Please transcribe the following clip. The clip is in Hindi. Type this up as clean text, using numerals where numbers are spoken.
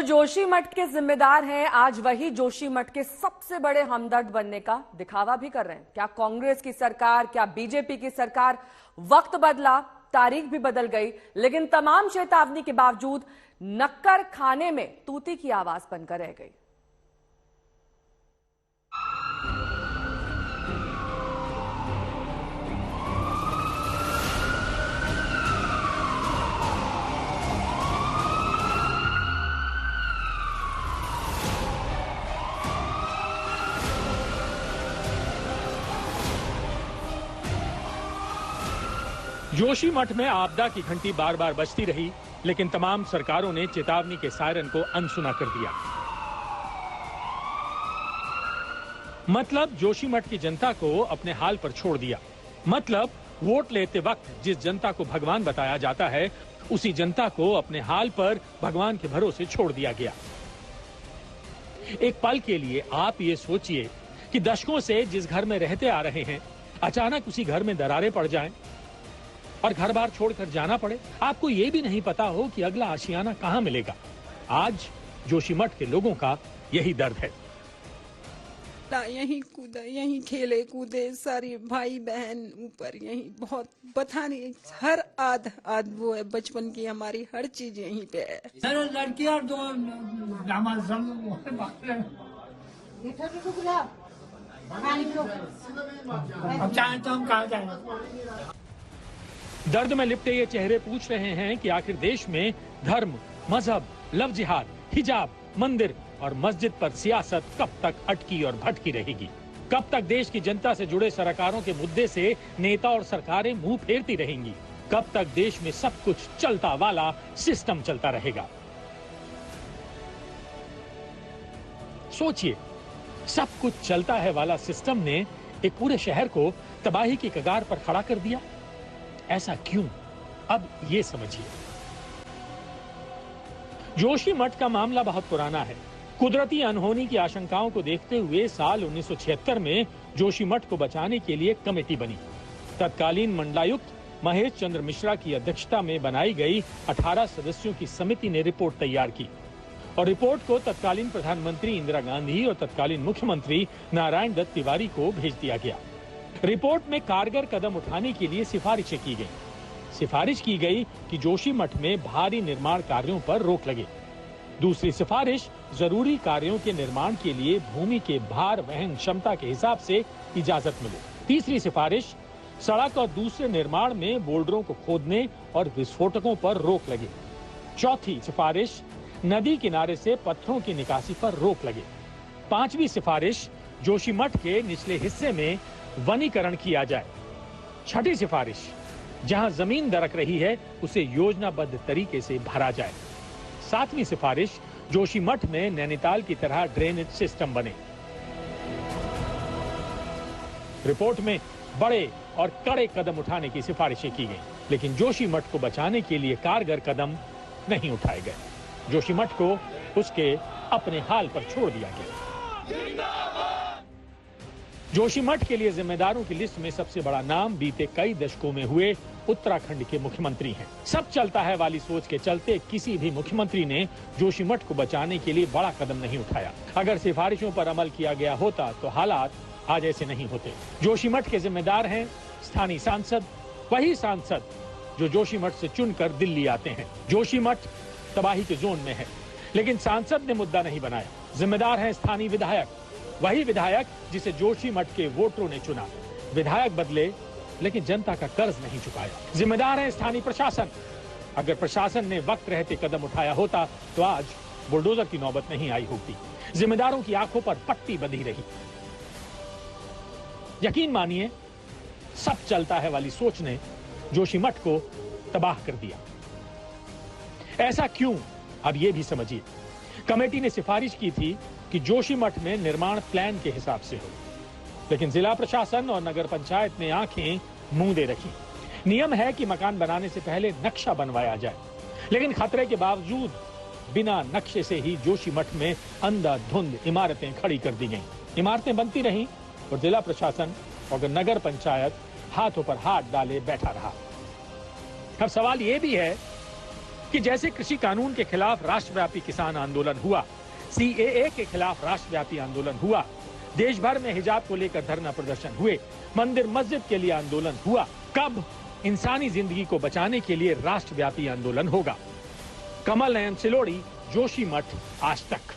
जोशीमठ के जिम्मेदार हैं आज वही जोशीमठ के सबसे बड़े हमदर्द बनने का दिखावा भी कर रहे हैं। क्या कांग्रेस की सरकार, क्या बीजेपी की सरकार, वक्त बदला, तारीख भी बदल गई, लेकिन तमाम चेतावनी के बावजूद नक्कर खाने में तूती की आवाज बनकर रह गई। जोशीमठ में आपदा की घंटी बार बार बजती रही, लेकिन तमाम सरकारों ने चेतावनी के सायरन को अनसुना कर दिया। मतलब जोशीमठ की जनता को अपने हाल पर छोड़ दिया। मतलब वोट लेते वक्त जिस जनता को भगवान बताया जाता है, उसी जनता को अपने हाल पर भगवान के भरोसे छोड़ दिया गया। एक पल के लिए आप ये सोचिए कि दशकों से जिस घर में रहते आ रहे हैं, अचानक उसी घर में दरारें पड़ जाएं और घर बार छोड़कर जाना पड़े। आपको ये भी नहीं पता हो कि अगला आशियाना कहां मिलेगा। आज जोशीमठ के लोगों का यही दर्द है। यहीं कूदा, यहीं खेले कूदे, सारी भाई बहन ऊपर, यहीं बहुत पता नहीं, हर आद वो है, बचपन की हमारी हर चीज यहीं पे है। लड़कियां दो अब चाहे तो हम कहा जाए। दर्द में लिपटे ये चेहरे पूछ रहे हैं कि आखिर देश में धर्म, मजहब, लव जिहाद, हिजाब, मंदिर और मस्जिद पर सियासत कब तक अटकी और भटकी रहेगी? कब तक देश की जनता से जुड़े सरकारों के मुद्दे से नेता और सरकारें मुंह फेरती रहेंगी? कब तक देश में सब कुछ चलता वाला सिस्टम चलता रहेगा? सोचिए, सब कुछ चलता है वाला सिस्टम ने एक पूरे शहर को तबाही की कगार पर खड़ा कर दिया। ऐसा क्यों? अब ये समझिए। जोशीमठ का मामला बहुत पुराना है। कुदरती अनहोनी की आशंकाओं को देखते हुए साल 1976 में जोशीमठ को बचाने के लिए कमेटी बनी। तत्कालीन मंडलायुक्त महेश चंद्र मिश्रा की अध्यक्षता में बनाई गई 18 सदस्यों की समिति ने रिपोर्ट तैयार की और रिपोर्ट को तत्कालीन प्रधानमंत्री इंदिरा गांधी और तत्कालीन मुख्यमंत्री नारायण दत्त तिवारी को भेज दिया गया। रिपोर्ट में कारगर कदम उठाने के लिए सिफारिशें की गई। सिफारिश की गई कि जोशीमठ में भारी निर्माण कार्यों पर रोक लगे। दूसरी सिफारिश, जरूरी कार्यों के निर्माण के लिए भूमि के भार वहन क्षमता के हिसाब से इजाजत मिले। तीसरी सिफारिश, सड़क और दूसरे निर्माण में बोल्डरों को खोदने और विस्फोटकों पर रोक लगे। चौथी सिफारिश, नदी किनारे से पत्थरों की निकासी पर रोक लगे। पांचवी सिफारिश, जोशीमठ के निचले हिस्से में वनीकरण किया जाए। छठी सिफारिश, जहां जमीन दरक रही है उसे योजनाबद्ध तरीके से भरा जाए। सातवीं सिफारिश, जोशीमठ में नैनीताल की तरह ड्रेनेज सिस्टम बने। रिपोर्ट में बड़े और कड़े कदम उठाने की सिफारिशें की गई, लेकिन जोशीमठ को बचाने के लिए कारगर कदम नहीं उठाए गए। जोशीमठ को उसके अपने हाल पर छोड़ दिया गया। जोशीमठ के लिए जिम्मेदारों की लिस्ट में सबसे बड़ा नाम बीते कई दशकों में हुए उत्तराखंड के मुख्यमंत्री हैं। सब चलता है वाली सोच के चलते किसी भी मुख्यमंत्री ने जोशीमठ को बचाने के लिए बड़ा कदम नहीं उठाया। अगर सिफारिशों पर अमल किया गया होता तो हालात आज ऐसे नहीं होते। जोशीमठ के जिम्मेदार हैं स्थानीय सांसद, वही सांसद जो जोशीमठ से चुनकर दिल्ली आते हैं। जोशीमठ तबाही के जोन में है, लेकिन सांसद ने मुद्दा नहीं बनाया। जिम्मेदार हैं स्थानीय विधायक, वही विधायक जिसे जोशीमठ के वोटरों ने चुना। विधायक बदले, लेकिन जनता का कर्ज नहीं चुकाया। जिम्मेदार है स्थानीय प्रशासन। अगर प्रशासन ने वक्त रहते कदम उठाया होता तो आज बुलडोजर की नौबत नहीं आई होती। जिम्मेदारों की आंखों पर पट्टी बंधी रही। यकीन मानिए, सब चलता है वाली सोच ने जोशीमठ को तबाह कर दिया। ऐसा क्यों? अब यह भी समझिए। कमेटी ने सिफारिश की थी कि जोशीमठ में निर्माण प्लान के हिसाब से हो, लेकिन जिला प्रशासन और नगर पंचायत ने आंखें मूंदे रखी। नियम है कि मकान बनाने से पहले नक्शा बनवाया जाए, लेकिन खतरे के बावजूद बिना नक्शे से ही जोशीमठ में अंधाधुंध इमारतें खड़ी कर दी गईं। इमारतें बनती रहीं और जिला प्रशासन और नगर पंचायत हाथों पर हाथ डाले बैठा रहा। अब सवाल यह भी है कि जैसे कृषि कानून के खिलाफ राष्ट्रव्यापी किसान आंदोलन हुआ, CAA के खिलाफ राष्ट्रव्यापी आंदोलन हुआ, देश भर में हिजाब को लेकर धरना प्रदर्शन हुए, मंदिर मस्जिद के लिए आंदोलन हुआ, कब इंसानी जिंदगी को बचाने के लिए राष्ट्रव्यापी आंदोलन होगा? कमल नयन सिलोड़ी, जोशीमठ, आज तक।